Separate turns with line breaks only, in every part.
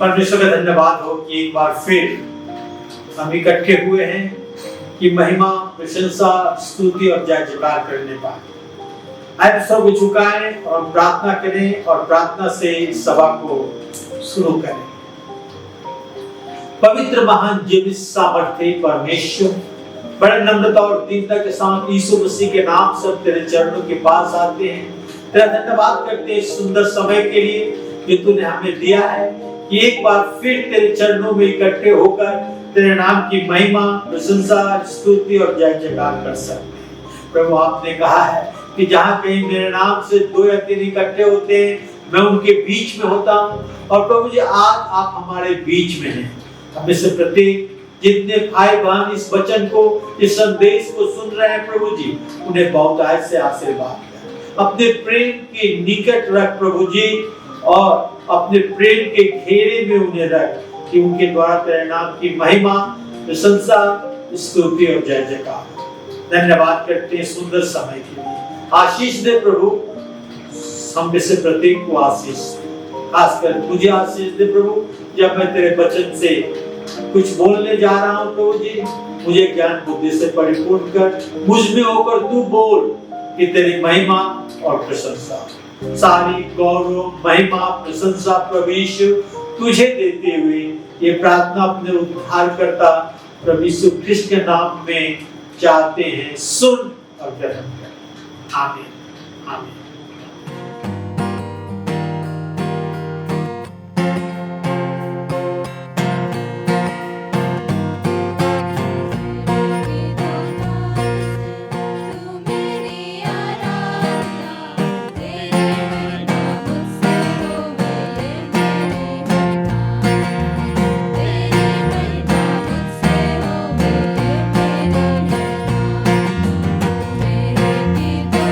परमेश्वर का धन्यवाद हो कि एक बार फिर हम इकट्ठे हुए हैं कि महिमा, प्रशंसा, स्तुति और जय जयकार करने पाए। आइए सब झुकाएं और प्रार्थना करें और प्रार्थना से इस सभा को शुरू करें। पवित्र, महान, जीवित, सामर्थ्य परमेश्वर, बड़े नम्रता और दीनता के साथ यीशु मसीह के नाम से तेरे चरणों के पास आते हैं। तेरा धन्यवाद करते हैं सुंदर समय के लिए कि तूने हमें दिया है कि एक बार फिर तेरे चरणों में इकट्ठे होकर तेरे नाम की महिमा, प्रशंसा, स्तुति और जय जयकार कर सकते हैं। प्रभु, आपने कहा है कि जहाँ कहीं मेरे नाम से 2 या 3 इकट्ठे होते हैं, मैं उनके बीच में होता हूँ। और प्रभु जी, आज आप हमारे बीच में हैं। हमें से प्रत्येक जितने भाई बहन इस वचन को, इस संदेश को सुन रहे हैं, प्रभु जी, उन्हें बहुतायत से आशीर्वाद दें। अपने प्रेम के निकट रख प्रभु जी, और अपने प्रेम के घेरे में उन्हें रख कि उनके द्वारा तेरे नाम की महिमा, प्रशंसा, स्तुति और जय जयकार। धन्यवाद करते हैं सुंदर समय के लिए। आशीष दे प्रभु, हम में से प्रत्येक को आशीष, खासकर मुझे आशीष दे प्रभु। जब मैं तेरे वचन से कुछ बोलने जा रहा हूँ प्रभु जी, मुझे ज्ञान बुद्धि से परिपूर्ण कर, मुझ में होकर तू बोल कि तेरी महिमा और प्रशंसा, सारी गौरव, महिमा, प्रशंसा प्रभु यीशु तुझे देते हुए ये प्रार्थना अपने उद्धारकर्ता प्रभु यीशु ख्रिस्त के नाम में चाहते हैं। सुन और ग्रहण कर। आमीन, आमीन।
मेरे की तो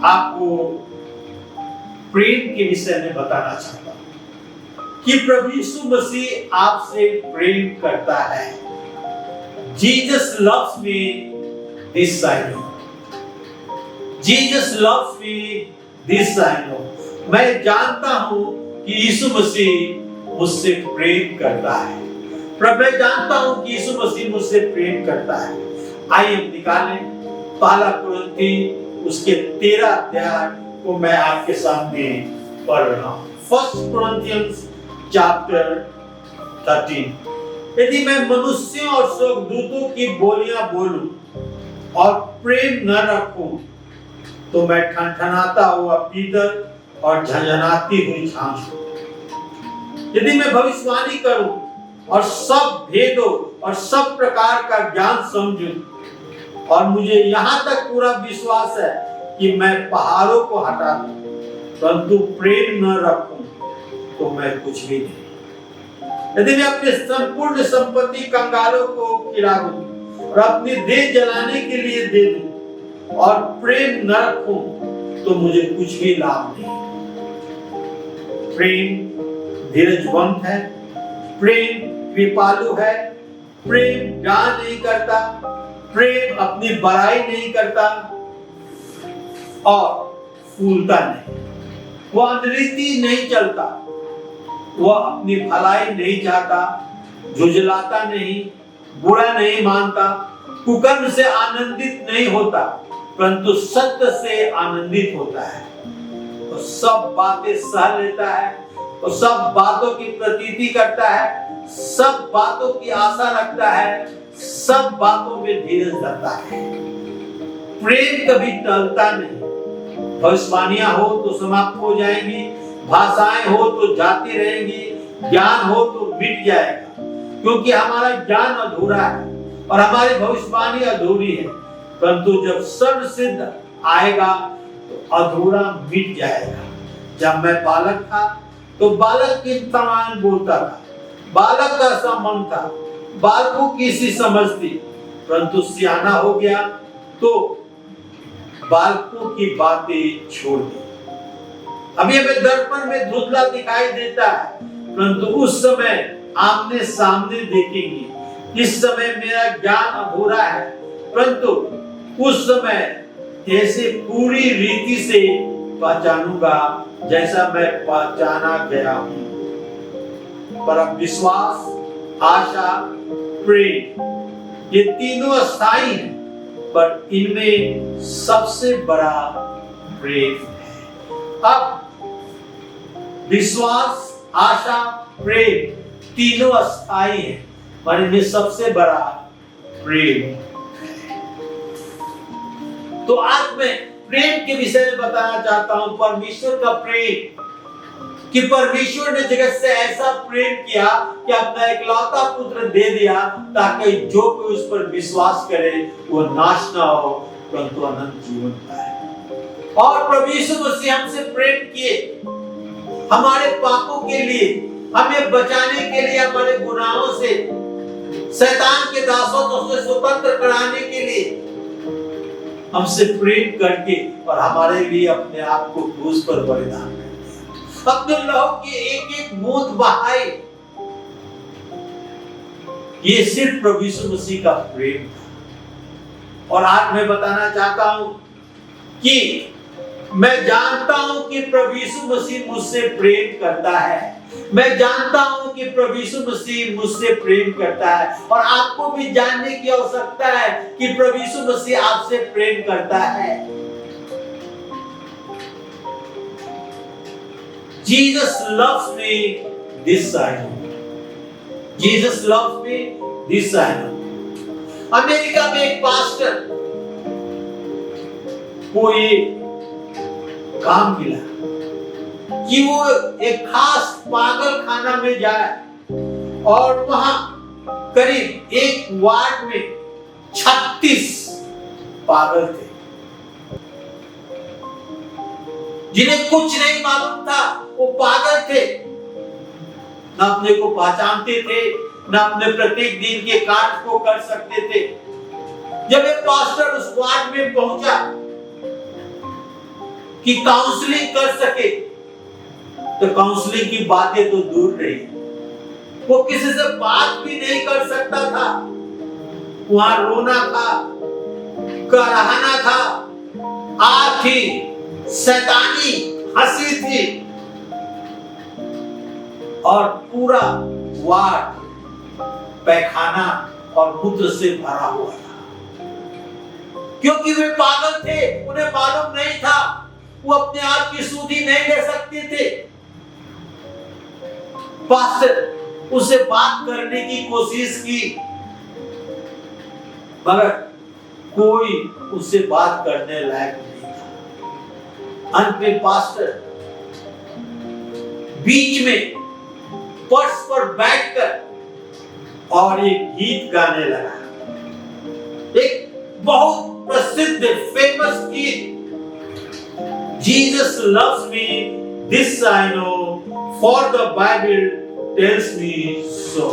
आपको प्रेम के विषय में बताना चाहता हूं कि प्रभु यीशु मसीह आपसे प्रेम करता है। Jesus loves me, this I no. Jesus loves me, this I no. मैं जानता हूं कि यीशु मसीह मुझसे प्रेम करता है। प्रभु मैं जानता हूं कि यीशु मसीह मुझसे प्रेम करता है। आइए हम निकालें पहला कुरिन्थी उसके 13 अध्याय को मैं आपके सामने पढ़ रहा हूं। First Corinthians chapter 13। यदि मैं मनुष्यों और स्वर्गदूतों की बोलियां बोलूं और प्रेम न रखूं तो मैं ठनठनाता हुआ पीतल और झंझनाती हुई झांझ हूं। यदि मैं भविष्यवाणी करूं और सब भेदों और सब प्रकार का ज्ञान समझूं और मुझे यहां तक पूरा विश्वास है कि मैं पहाड़ों को हटा दूं, परंतु प्रेम न रखूं तो मैं कुछ भी नहीं। यदि मैं अपने संपूर्ण संपत्ति कंगालों को खिला दूं और अपनी देह जलाने के लिए दे दूं और प्रेम न रखूं तो मुझे कुछ भी लाभ नहीं। प्रेम धीरजवंत है, प्रेम कृपालु है, प्रेम गान नहीं करता, प्रेम अपनी बड़ाई नहीं करता और फूलता नहीं। वह अनरीति नहीं चलता, वह अपनी भलाई नहीं चाहता, झुझलाता नहीं, बुरा नहीं मानता, कुकर्म से आनंदित नहीं होता, परंतु सत्य से आनंदित होता है। वो सब बातें सह लेता है, वो सब बातों की प्रतीति करता है, सब बातों की आशा रखता है, सब बातों में धीरज धरता है। प्रेम कभी टलता नहीं। भविष्यवाणियां हो तो समाप्त हो जाएंगी, भाषाएं हो तो जाती रहेंगी, ज्ञान हो तो मिट जाएगा, क्योंकि हमारा ज्ञान अधूरा है और हमारी भविष्यवाणी अधूरी है। परंतु जब सर्व सिद्ध आएगा तो अधूरा मिट जाएगा। जब मैं बालक था तो बालक के समान बोलता था, बालक का सा मन था, बालकों की सी समझ थी, परंतु सियाना हो गया तो बालकों की बातें छोड़ दी। अभी हमें दर्पण में धुंधला दिखाई देता है, परंतु उस समय आमने सामने देखेंगे। इस समय मेरा ज्ञान अधूरा है, परंतु उस समय ऐसे पूरी रीति से पहचानूंगा जैसा मैं पहचाना गया हूं। पर अब विश्वास, आशा, प्रेम ये तीनों अस्थायी हैं, पर इनमें सबसे बड़ा प्रेम है। अब विश्वास, आशा, प्रेम तीनों अस्थायी हैं, पर इनमें सबसे बड़ा प्रेम है। तो आज मैं प्रेम के विषय में बताना चाहता हूं, परमेश्वर का प्रेम, कि परमेश्वर ने जगत से ऐसा प्रेम किया कि अपना इकलौता पुत्र दे दिया ताकि जो कोई उस पर विश्वास करे वो नाश ना हो परंतु अनंत जीवन पाए। और प्रभु यीशु मसीह हमसे प्रेम किए, हमारे पापों के लिए, हमें बचाने के लिए, हमारे गुनाहों से, शैतान के दासों से स्वतंत्र कराने के लिए हमसे प्रेम करके और हमारे लिए अपने आप को क्रूस पर बलिदान कर दिया। अपने लहू की एक एक बूंद बहाई। ये सिर्फ प्रभु यीशु मसीह का प्रेम था। और आज मैं बताना चाहता हूं कि मैं जानता हूं कि प्रभु यीशु मसीह मुझसे प्रेम करता है। मैं जानता हूं कि प्रभु यीशु मसीह मुझसे प्रेम करता है और आपको भी जानने की आवश्यकता है कि प्रभु यीशु मसीह आपसे प्रेम करता है। Jesus loves me, this I know. Jesus loves me, this I know. America में एक पास्टर को ये काम मिला कि वो एक खास पागल खाना में जाए और वहां करीब एक वार्ड में 36 पागल थे जिन्हें कुछ नहीं मालूम था। वो पागल थे, न अपने को पहचानते थे, न अपने प्रत्येक दिन के कार्य को कर सकते थे। जब एक पास्टर उस वार्ड में पहुंचा कि काउंसलिंग कर सके, तो काउंसलिंग की बातें तो दूर रही, वो किसी से बात भी नहीं कर सकता था। वहां रोना था, कराहना था, आग थी, शैतानी हंसी थी, और पूरा वार्ड पैखाना और मूत्र से भरा हुआ था, क्योंकि वे पागल थे। उन्हें मालूम नहीं था, वो अपने आप की सुधि नहीं ले सकते थे। पास्टर उसे बात करने की कोशिश की, मगर कोई उससे बात करने लायक नहीं था। अंत में पास्टर बीच में फर्श पर बैठकर और एक गीत गाने लगा, एक बहुत प्रसिद्ध फेमस गीत, Jesus loves me this I know for the Bible tells me so,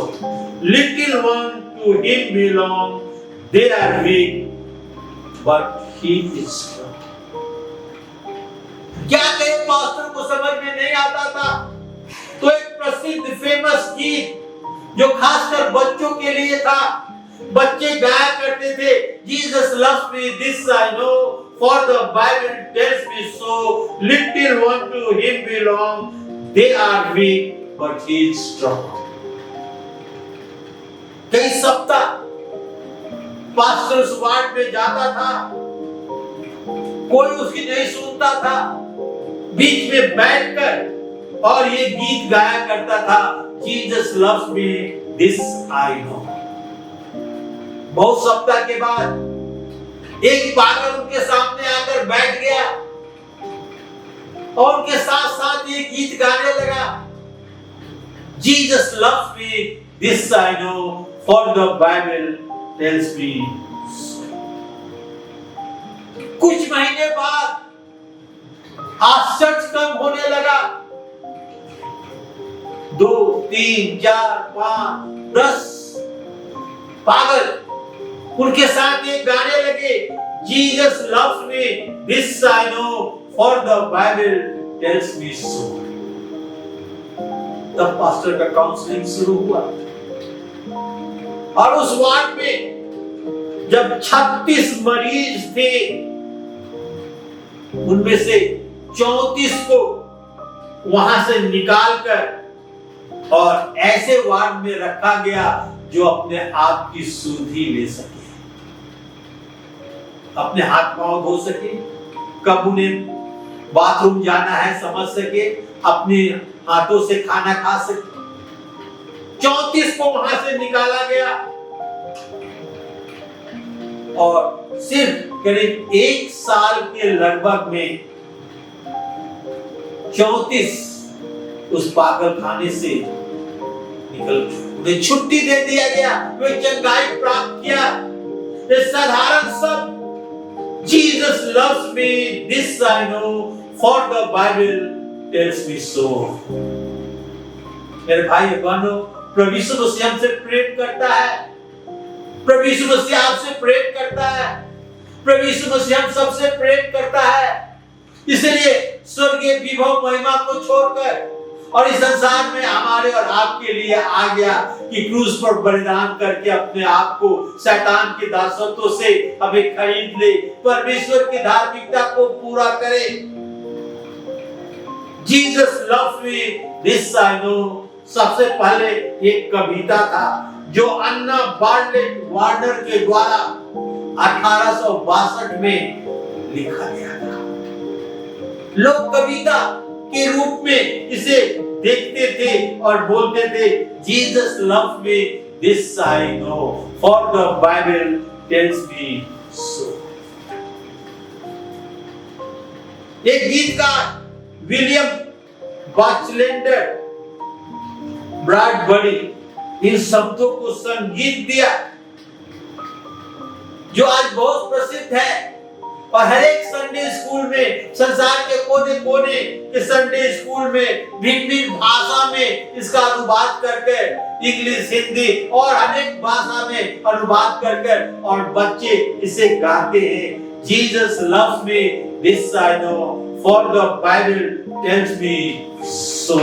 little one to him belong, they are weak but he is strong. क्या कहे, पास्टर को समझ में नहीं आता था, तो एक प्रसिद्ध फेमस गीत जो खासकर बच्चों के लिए था, बच्चे गाया करते थे, Jesus loves me this I know for the Bible tells me so, little one to him belong, they are weak but he is strong. कई सप्ताह पास्टर उस वार्ड में जाता था, कोई उसकी नहीं सुनता था, बीच में बैठकर और ये गीत गाया करता था, Jesus loves me this I no. बहुत सप्ताह के बाद एक पागल उनके सामने आकर बैठ गया और उनके साथ साथ ये गीत गाने लगा, Jesus loves me this I know for the Bible tells me so. कुछ महीने बाद आश्चर्य कम होने लगा, 2, 3, 4, 5, 10 पागल उनके साथ ये गाने लगे, Jesus loves me this I know for the Bible tells me so. तब पास्टर का काउंसलिंग शुरू हुआ, और उस वार्ड में जब 36 मरीज थे, उनमें से 34 को वहां से निकालकर और ऐसे वार्ड में रखा गया जो अपने आप की सुधि ले सके, अपने हाथ पांव धो सके, कब उन्हें बाथरूम जाना है समझ सके, अपने हाथों से खाना खा सके। 34 को वहां से निकाला गया और सिर्फ करीब 1 साल के लगभग में 34 उस पागल खाने से निकल, उन्हें छुट्टी दे दिया गया, वे चंगाई प्राप्त किया। ये साधारण सब Jesus loves me this I know for the Bible tells me so. मेरे भाई बहनों, प्रभु यीशु मसीह हमसे प्रेम करता है, प्रभु यीशु मसीह आपसे प्रेम करता है, प्रभु यीशु मसीह हम सबसे प्रेम करता है। इसलिए स्वर्गीय विभव महिमा को छोड़कर और इस संसार में हमारे और आपके लिए आ गया कि क्रूस पर बलिदान करके अपने आप को शैतान के दासत्व से हमें खरीद ले, परमेश्वर की धार्मिकता को पूरा करे। Jesus loves me this I no सबसे पहले एक कविता था जो अन्ना बार्टलेट वार्नर के द्वारा 1862 में लिखा गया था। लोग कविता के रूप में इसे देखते थे और बोलते थे, Jesus loves me this I know for the Bible tells me so. एक गीतकार विलियम बाचलेंडर ब्रैडबरी इन शब्दों को संगीत दिया जो आज बहुत प्रसिद्ध है और हर एक संडे स्कूल में, संसार के कोने कोने के संडे स्कूल में भिन्न भिन्न भाषा में इसका अनुवाद करके, इंग्लिश, हिंदी और अनेक भाषा में अनुवाद करके और बच्चे इसे गाते हैं। Jesus loves me this I no for the Bible tells me so.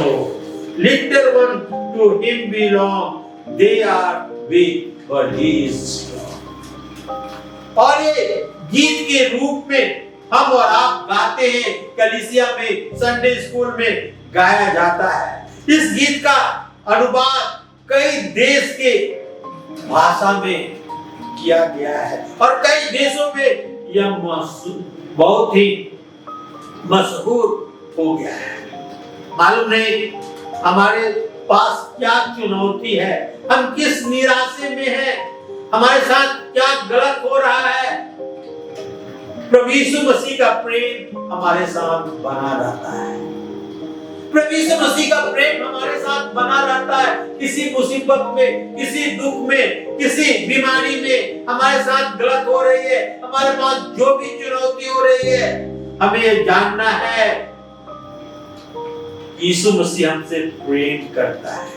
Little one to him belong, they are weak, but he is strong. और ये गीत के रूप में हम और आप गाते हैं, कलीसिया में, संडे स्कूल में गाया जाता है। इस गीत का अनुवाद कई देश के भाषा में किया गया है और कई देशों में यह बहुत ही मशहूर हो गया है। मालूम नहीं हमारे पास क्या चुनौती है, हम किस निराशे में हैं, हमारे साथ क्या गलत हो रहा है। प्रभु यीशु मसीह का प्रेम हमारे साथ बना रहता है। प्रभु यीशु मसीह का प्रेम हमारे साथ बना रहता है। किसी मुसीबत में, किसी दुख में, किसी बीमारी में हमारे साथ गलत हो रही है, हमारे पास जो भी चुनौती हो रही है, हमें ये जानना है यीशु मसीह हमसे प्रेम करता है।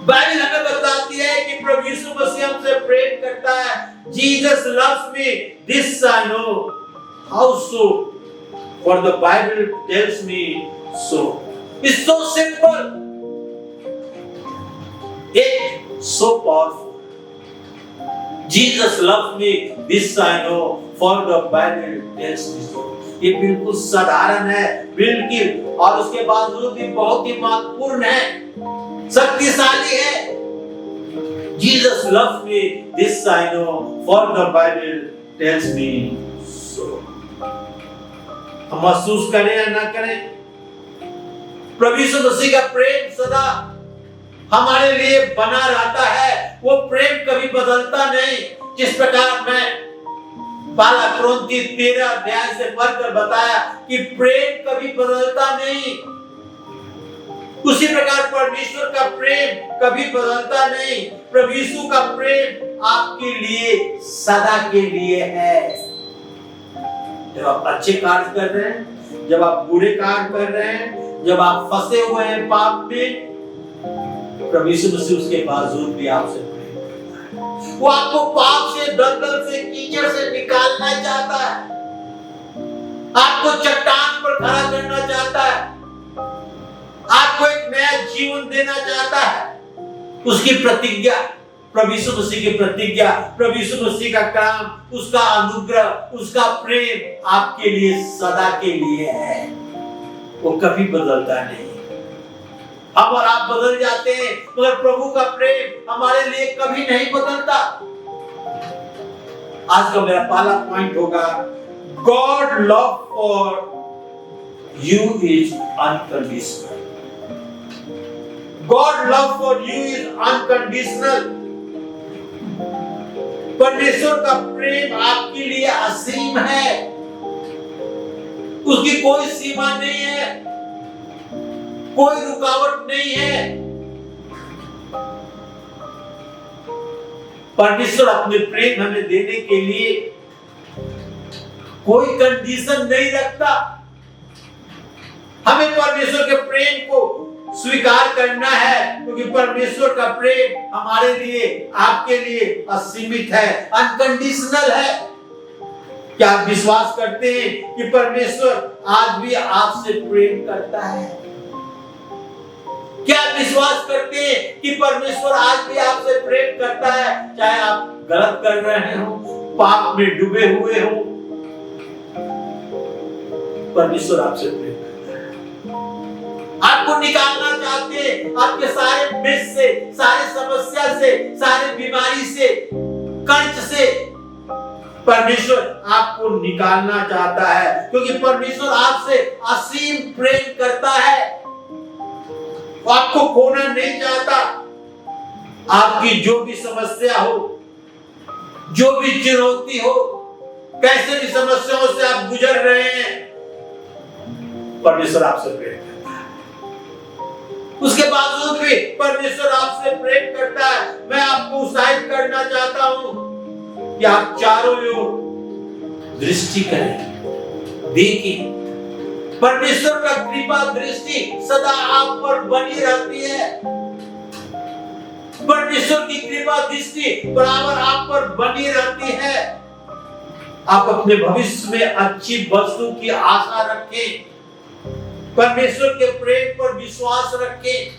बाइबल हमें बताती है कि प्रभु यीशु मसीह हमसे प्रेम करता है। Jesus loves me, this I know. How so? For the Bible tells me so. It's so simple. It's so powerful. Jesus loves me, this I know. For the Bible tells me so. ये बिल्कुल साधारण है, बिल्कुल, और उसके बावजूद भी बहुत ही महत्वपूर्ण है, शक्तिशाली है। Jesus loves me, this I know, for the Bible tells me so. हम महसूस करें या ना करें, प्रभु यीशु मसीह का प्रेम सदा हमारे लिए बना रहता है। वो प्रेम कभी बदलता नहीं। जिस प्रकार मैं पहला कुरिन्थी 13 अध्याय से पढ़कर बताया कि प्रेम कभी बदलता नहीं, उसी प्रकार परमेश्वर का प्रेम कभी बदलता नहीं। प्रभु यीशु का प्रेम आपके लिए सदा के लिए है। जब आप अच्छे कार्य कर रहे हैं, जब आप बुरे कार्य कर रहे हैं, जब आप फंसे हुए हैं पाप में, प्रभु यीशु मसीह उसके बावजूद भी आपसे प्रेम करता है। वो आपको पाप से, दलदल से, कीचड़ से निकालना चाहता है, आपको चट्टान पर खड़ा करना चाहता है, आपको एक नया जीवन देना चाहता है। उसकी प्रतिज्ञा, प्रभु यीशु मसीह की प्रतिज्ञा, प्रभु यीशु मसीह का काम, उसका अनुग्रह, उसका प्रेम आपके लिए सदा के लिए है। वो कभी बदलता नहीं। हम और आप बदल जाते हैं, मगर प्रभु का प्रेम हमारे लिए कभी नहीं बदलता। आज का मेरा पहला पॉइंट होगा, God love for you is unconditional. God love for you is unconditional. परमेश्वर का प्रेम आपके लिए असीम है, उसकी कोई सीमा नहीं है, कोई रुकावट नहीं है। परमेश्वर अपने प्रेम हमें देने के लिए कोई कंडीशन नहीं रखता। हमें परमेश्वर के प्रेम को स्वीकार करना है, क्योंकि परमेश्वर का प्रेम हमारे लिए, आपके लिए असीमित है, अनकंडीशनल है। क्या आप विश्वास करते हैं कि परमेश्वर आज भी आपसे प्रेम करता है? क्या आप विश्वास करते हैं कि परमेश्वर आज भी आपसे प्रेम करता है? चाहे आप गलत कर रहे हो, पाप में डूबे हुए हो, परमेश्वर आपसे प्रेम करता है। आपको निकालना चाहते हैं आपके सारे मिस से, सारे समस्या से, सारे बीमारी से, कर्ज से। परमेश्वर आपको निकालना चाहता है, क्योंकि परमेश्वर आपसे असीम प्रेम करता है। वो आपको खोना नहीं चाहता। आपकी जो भी समस्या हो, जो भी चुनौती हो, कैसे भी समस्याओं से आप गुजर रहे हैं, परमेश्वर आपसे प्रेम करता है। उसके बावजूद भी परमेश्वर आपसे प्रेम करता है। मैं आपको उत्साहित करना चाहता हूं कि आप चारों ओर दृष्टि करें, देखें। परमेश्वर का कृपा दृष्टि सदा आप पर बनी रहती है। परमेश्वर की कृपा दृष्टि बराबर आप पर बनी रहती है। आप अपने भविष्य में अच्छी वस्तु की आशा रखें, परमेश्वर के प्रेम पर विश्वास रखें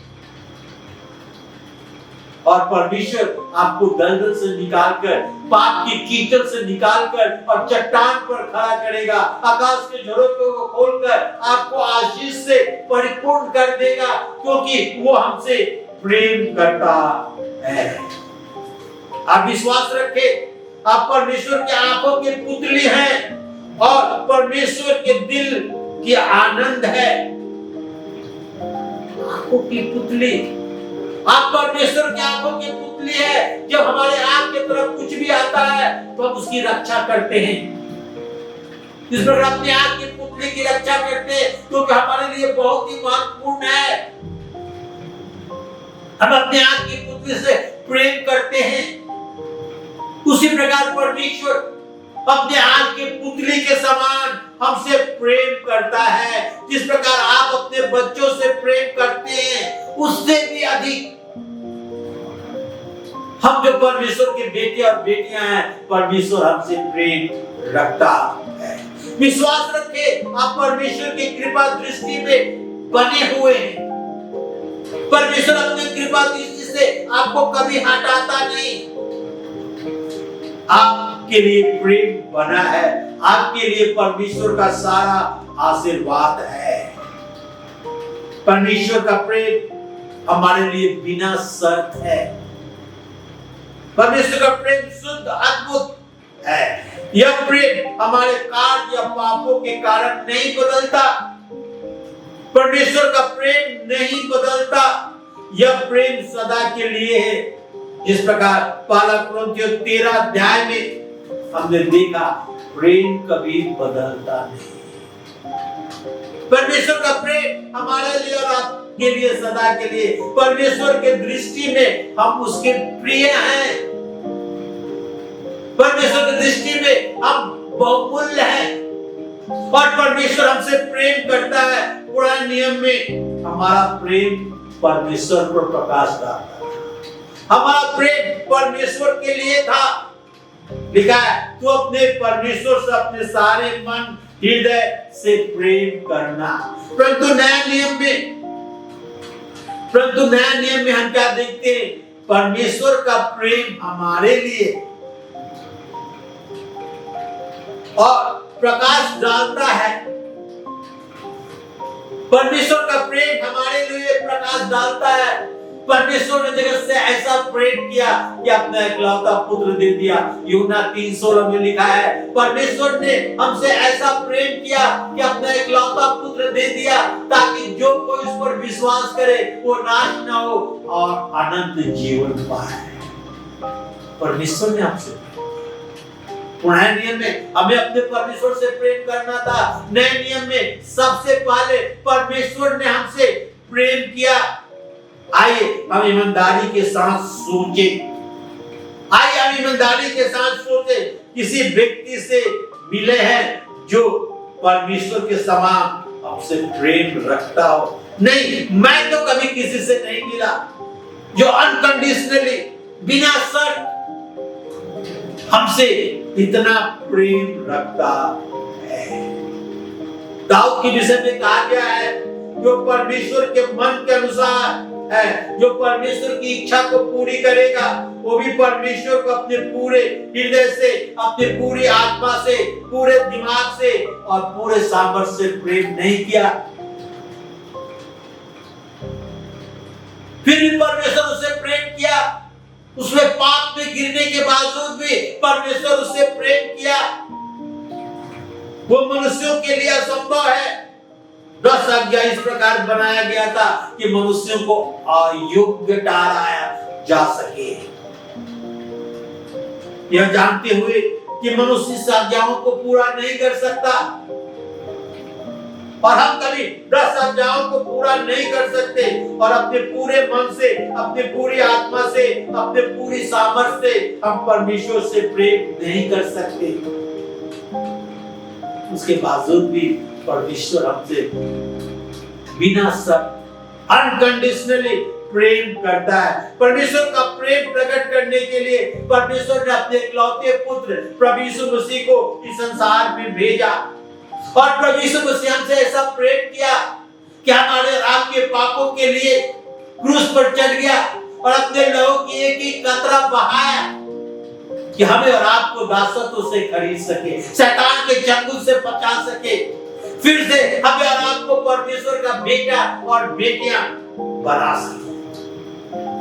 और परमेश्वर आपको दलदल से निकालकर, पाप की कीचड़ से निकालकर और चट्टान पर खड़ा करेगा। आकाश के झरोखों को खोलकर आपको आशीष से परिपूर्ण कर देगा, क्योंकि वो हमसे प्रेम करता है। आप विश्वास रखें, आप परमेश्वर के आंखों के पुतली हैं और परमेश्वर के दिल की आनंद है। आंखों की पुतली, आप परमेश्वर की आंखों की पुतली है। जब हमारे आंख की तरफ कुछ भी आता है तो हम उसकी रक्षा करते हैं। इस प्रकार अपने आंख की पुतली की रक्षा करते हैं, क्योंकि हमारे लिए बहुत ही महत्वपूर्ण है। हम अपने आंख की पुतली से प्रेम करते हैं। उसी प्रकार परमेश्वर अपने आंख की पुतली के समान हमसे प्रेम करता है। जिस प्रकार आप अपने बच्चों से प्रेम करते हैं, उससे भी अधिक हम जो परमेश्वर के बेटे और बेटियां हैं, परमेश्वर हमसे प्रेम रखता है। विश्वास रखें, आप परमेश्वर की कृपा दृष्टि में बने हुए हैं। परमेश्वर अपनी कृपा दृष्टि से आपको कभी हटाता नहीं। आपके लिए प्रेम बना है, आपके लिए परमेश्वर का सारा आशीर्वाद है। परमेश्वर का प्रेम हमारे लिए बिना शर्त है। परमेश्वर का प्रेम शुद्ध अद्भुत है। यह प्रेम हमारे कार्य या पापों के कारण नहीं बदलता। परमेश्वर का प्रेम नहीं बदलता। यह प्रेम सदा के लिए है। जिस प्रकार पहला कुरिन्थियों 13 अध्याय में हमने देखा, प्रेम कभी बदलता नहीं। परमेश्वर का प्रेम हमारे लिए और आपके लिए सदा के लिए। परमेश्वर के दृष्टि में हम उसके प्रिय हैं। परमेश्वर की दृष्टि में हम बहुमूल्य हैं और परमेश्वर हमसे प्रेम करता है। पुराने नियम में हमारा प्रेम परमेश्वर पर प्रकाश डालता है। हमारा प्रेम परमेश्वर के लिए था। लिखा है, तू अपने परमेश्वर से अपने सारे मन हृदय से प्रेम करना। परंतु नया नियम में हम क्या देखते हैं? परमेश्वर का प्रेम हमारे लिए और प्रकाश डालता है। परमेश्वर का प्रेम हमारे लिए प्रकाश डालता है। परमेश्वर ने जगत से ऐसा प्रेम किया कि अपना इकलौता पुत्र दे दिया। यूहन्ना 3:16 में लिखा है, परमेश्वर ने हमसे ऐसा प्रेम किया कि अपना इकलौता पुत्र दे दिया, ताकि जो कोई उस पर विश्वास करे वो नाश न हो और अनंत जीवन पाए। परमेश्वर ने हमसे, पुराने नियम में हमें अपने परमेश्वर से प्रेम करना था। नए नियम में सबसे पहले परमेश्वर ने हमसे प्रेम किया। आइए हम ईमानदारी के साथ सोचे। किसी व्यक्ति से मिले हैं जो परमेश्वर के समान हमसे प्रेम रखता हो। नहीं, मैं तो कभी किसी से नहीं मिला जो अनकंडीशनली, बिना शर्त हमसे इतना प्रेम रखता है। दाऊद के विषय में कहा गया है, जो परमेश्वर के मन के अनुसार है, जो परमेश्वर की इच्छा को पूरी करेगा, वो भी परमेश्वर को अपने पूरे हृदय से, अपने पूरी आत्मा से, पूरे दिमाग से और पूरे सामर्थ्य से प्रेम नहीं किया। फिर भी परमेश्वर उससे प्रेम किया। उसमें पाप में गिरने के बावजूद भी परमेश्वर उससे प्रेम किया। वो मनुष्यों के लिए असंभव है। 10 आज्ञा इस प्रकार बनाया गया था कि मनुष्यों को अयोग्य ठहराया जा सके। यह जानते हुए कि मनुष्य इस आज्ञाओं को पूरा नहीं कर सकता और हम कभी 10 आज्ञाओं को पूरा नहीं कर सकते और अपने पूरे मन से, अपने पूरी आत्मा से, अपने पूरी सामर्थ्य से हम परमेश्वर से प्रेम नहीं कर सकते। उसके बावजूद भी परमेश्वर हमसे बिना शर्त, अनकंडीशनली प्रेम करता है। परमेश्वर का प्रेम प्रकट करने के लिए परमेश्वर ने अपने इकलौते पुत्र प्रभु यीशु मसीह को इस संसार में भेजा और प्रभु यीशु मसीह हमसे ऐसा प्रेम किया कि हमारे आपके पापों के लिए क्रूस पर चढ़ गया और अपने लहू की एक एक कतरा बहाया कि हमें और आपको दासत्व से खरीद सके, शैतान के चंगुल से बचा सके, फिर से हमें और आपको परमेश्वर का बेटा और बेटियां बना सके।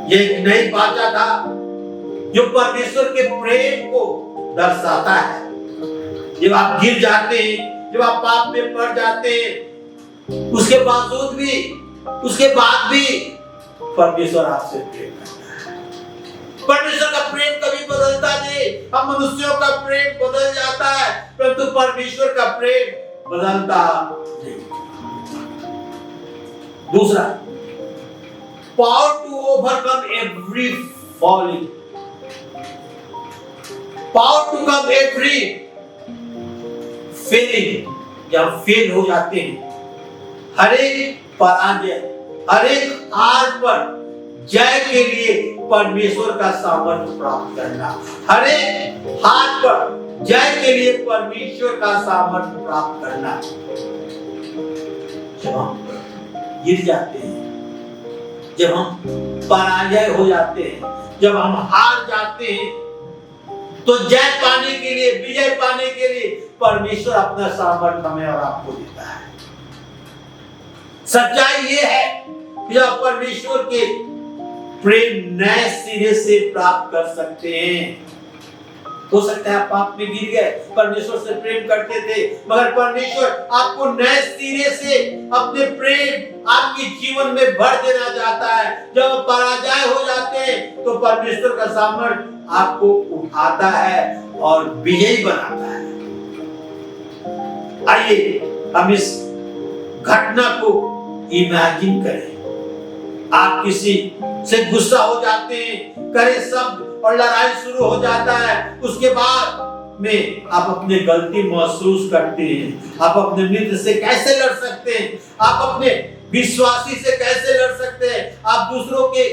ये एक नई बाचा था जो परमेश्वर के प्रेम को दर्शाता है। जब आप गिर जाते हैं, जब आप पाप में पड़ जाते हैं, उसके बाद भी परमेश्वर आपसे प्रेम करता है। परमेश्वर का प्रेम कभी बदलता नहीं। हम मनुष्यों का प्रेम बदल जाता है, परंतु परमेश्वर का प्रेम बदलता नहीं। दूसरा, power to overcome every falling, power to come every failing. जब फेल हो जाते हैं, हर एक पराजय, हर एक हार पर जय के लिए परमेश्वर का सामर्थ्य प्राप्त करना, हर एक हार पर जय के लिए परमेश्वर का सामर्थ्य प्राप्त करना। जब हम गिर जाते हैं, जब हम पराजय हो जाते हैं, जब हम हार जाते हैं, तो जय पाने के लिए, विजय पाने के लिए परमेश्वर अपना सामर्थ्य हमें और आपको देता है। सच्चाई ये है कि आप परमेश्वर के प्रेम नए सिरे से प्राप्त कर सकते हैं। हो सकता है आप पाप में गिर गए, परमेश्वर से प्रेम करते थे, मगर परमेश्वर आपको नए सिरे से अपने प्रेम आपके जीवन में भर देना चाहता है। जब पराजय हो जाते हैं तो परमेश्वर का सामर्थ्य आपको उठाता है और विजयी बनाता है। आइए हम इस घटना को इमेजिन करें। आप किसी से गुस्सा हो जाते हैं, करे शब्द और लड़ाई शुरू हो जाता है, उसके बाद में आप अपने गलती महसूस करते हैं। आप अपने मित्र से कैसे लड़ सकते हैं, आप अपने विश्वासी से कैसे लड़ सकते हैं, आप दूसरों के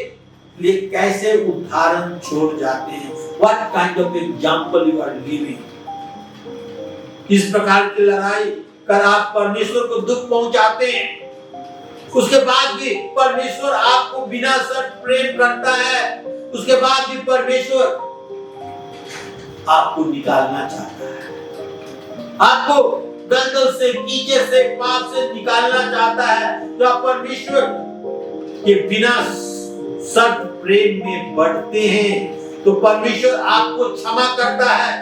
लिए कैसे उदाहरण छोड़ जाते हैं। What kind of example you are living? इस प्रकार की लड़ाई कर आप परमेश्वर को दुख पहुंचाते हैं, उसके बाद भी परमेश्वर आपको बिना शर्त प्रेम करता है, उसके बाद भी परमेश्वर आपको निकालना चाहता है, आपको दलदल से, कीचड़ से, पाप से निकालना चाहता है। तो आप परमेश्वर के बिना शर्त प्रेम में बढ़ते हैं तो परमेश्वर आपको क्षमा करता है।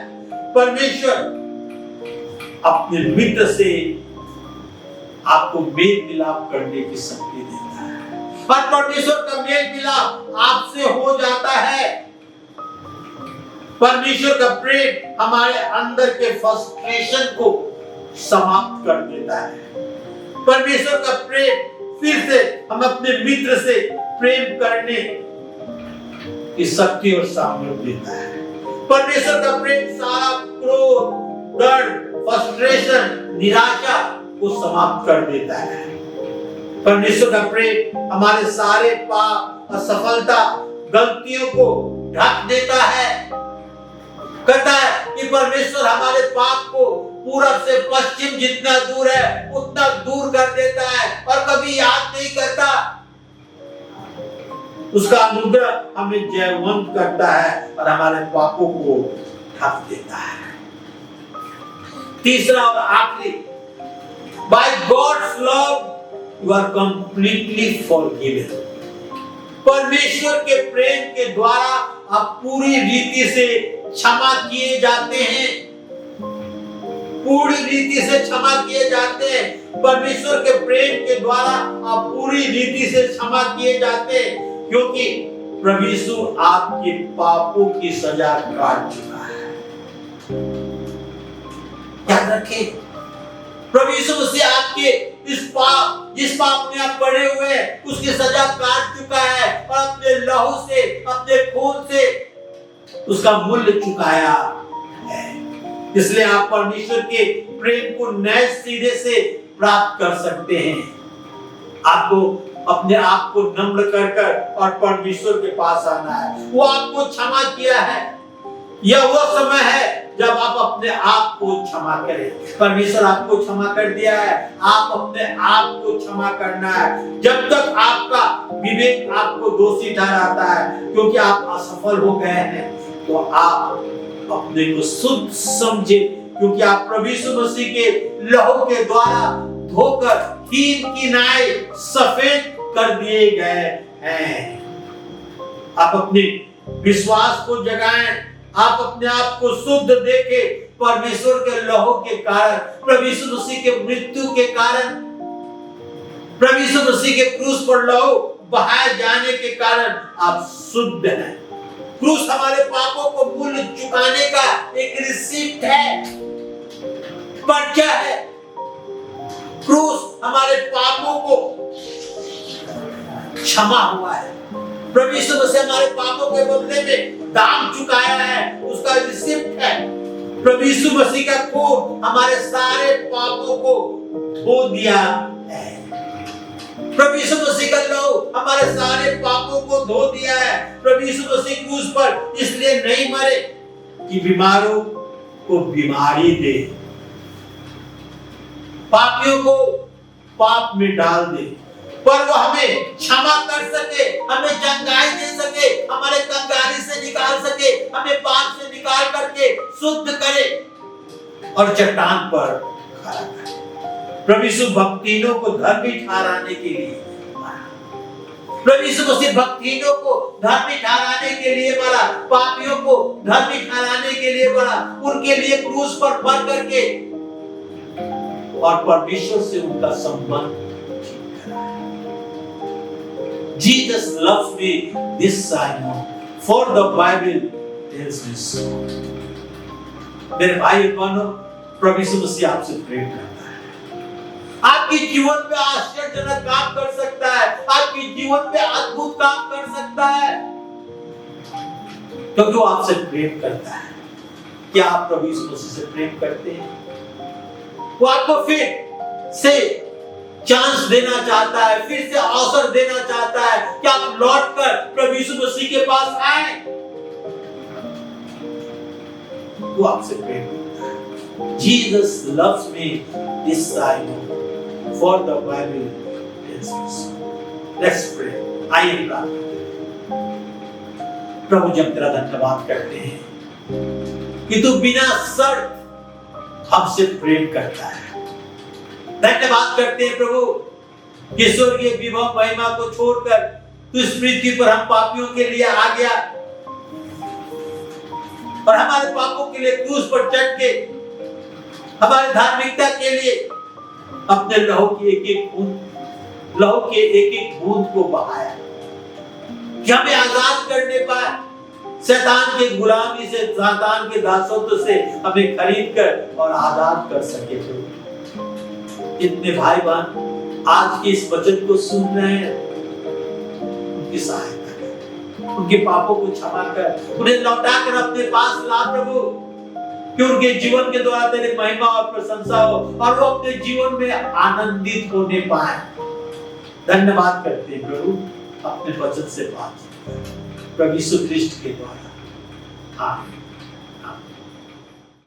परमेश्वर अपने मित्र से आपको मेल मिलाप करने की शक्ति देता है और परमेश्वर का मेल मिलाप आपसे हो जाता है। परमेश्वर का प्रेम हमारे अंदर के फ्रस्ट्रेशन को समाप्त कर देता है। परमेश्वर का प्रेम फिर से हम अपने मित्र से प्रेम करने की शक्ति और सामर्थ्य देता है। परमेश्वर का प्रेम सारा क्रोध, दर्द, फ्रस्ट्रेशन, निराशा को समाप्त कर देता है। परमेश्वर का प्रेम हमारे सारे पाप, असफलता, गलतियों को ढक देता है। कहता है कि परमेश्वर हमारे पाप को पूरब से पश्चिम जितना दूर है उतना दूर कर देता है और कभी याद नहीं करता। उसका अनुग्रह हमें जयवंत करता है और हमारे पापों को ढक देता है। तीसरा और आखिरी, by God's love you are completely forgiven। परमेश्वर के प्रेम के द्वारा आप पूरी रीति से क्षमा किए जाते हैं, पूरी रीति से क्षमा किए जाते हैं। परमेश्वर के प्रेम के द्वारा आप पूरी रीति से क्षमा किए जाते हैं, क्योंकि प्रभु यीशु आपके पापों की सजा काट चुका है। याद रखें, प्रभु यीशु मसीह आपके जिस पाप में आप पड़े हुए हैं उसकी सजा काट चुका है और अपने लहू से, अपने खून से उसका मूल्य चुकाया है। इसलिए आप परमेश्वर के प्रेम को नए सिरे से प्राप्त कर सकते हैं। आपको अपने आप को नम्र कर कर और परमेश्वर के पास आना है। वो आपको क्षमा किया है, यह वो समय है जब आप अपने आप को क्षमा करें। परमेश्वर आपको क्षमा कर दिया है, आप अपने आप को क्षमा करना है। जब तक आपका विवेक आपको दोषी ठहराता है क्योंकि आप असफल हो गए हैं, तो आप अपने को शुद्ध समझे, क्योंकि आप प्रभु यीशु मसीह के लहू के द्वारा धोकर हीन किनाए सफेद कर दिए गए हैं। आप अपने विश्वास को जगाएं, आप अपने आप को शुद्ध देके परमेश्वर के लहू के कारण, प्रभु यीशु मसीह के मृत्यु के कारण, प्रभु यीशु मसीह के क्रूस पर लहू बहाए जाने के कारण आप शुद्ध हैं। क्रूस हमारे पापों को मूल्य चुकाने का एक रिसीप्ट है, पर्चा है। क्रूस हमारे पापों को क्षमा हुआ है। प्रभु यीशु मसीह हमारे पापों के बदले में दाम चुकाया है, उसका रिसिप्ट है। प्रभु यीशु मसीह का खून हमारे सारे पापों को धो दिया है। प्रभु यीशु मसीह का लहू हमारे सारे पापों को धो दिया है। प्रभु यीशु मसीह क्रूस पर इसलिए नहीं मरे कि बीमारों को बीमारी दे, पापियों को पाप में डाल दे, पर वो हमें क्षमा कर सके, हमें चंगाई दे सके, हमारे कंगाली से निकाल सके, हमें पाप से निकाल करके शुद्ध करे और चट्टान पर खड़ा करे। प्रभु यीशु भक्तिहीनों को धर्मी ठहराने के लिए, प्रभु यीशु मसीह भक्तिहीनों को धर्मी ठहराने के लिए मरा, पापियों को धर्मी ठहराने के लिए मरा, उनके लिए क्रूस पर मर करके और परमेश्वर से उनका संबंध। Jesus loves me, this I know, for the Bible tells me so. मेरे भाई और बहनों, प्रभु यीशु मसीह आपसे प्रेम करता है। आपके जीवन में आश्चर्यजनक काम कर सकता है, आपके जीवन में अद्भुत काम कर सकता है, क्योंकि वो आपसे प्रेम करता है। क्या आप प्रभु यीशु मसीह से प्रेम करते हैं? वो आपको फिर से चांस देना चाहता है, फिर से अवसर देना चाहता है कि आप लौटकर प्रभु यीशु मसीह के पास आए। वो आपसे प्रेम करता है। Jesus loves me, this I know, for the Bible tells me so. Let's pray. आइए प्रार्थना करें। प्रभु जब तेरा धन्यवाद करते हैं कि तू बिना शर्त हमसे प्रेम करता है। धन्यवाद करते हैं प्रभु कि स्वर्गीय विभव महिमा को छोड़कर तू इस पृथ्वी पर हम पापियों के लिए आ गया और हमारे पापों के लिए क्रूस पर चढ़ के हमारे धार्मिकता के लिए अपने लहू की एक एक बूंद को बहाया कि हमें आजाद करने पाए, शैतान की गुलामी से, शैतान के दासत्व से हमें खरीद कर और आजाद कर सके। इतने भाई बहन आज के इस वचन को सुन रहे हैं, उनकी सहायता कर, उनके पापों को क्षमा कर, उन्हें लौटाकर अपने पास ला प्रभु, कि उनके जीवन के द्वारा तेरी महिमा और प्रशंसा हो और वो अपने जीवन में आनंदित होने पाए। धन्यवाद करते हैं प्रभु, अपने वचन से बात प्रभु यीशु ख्रिस्ट के द्वारा। आमीन।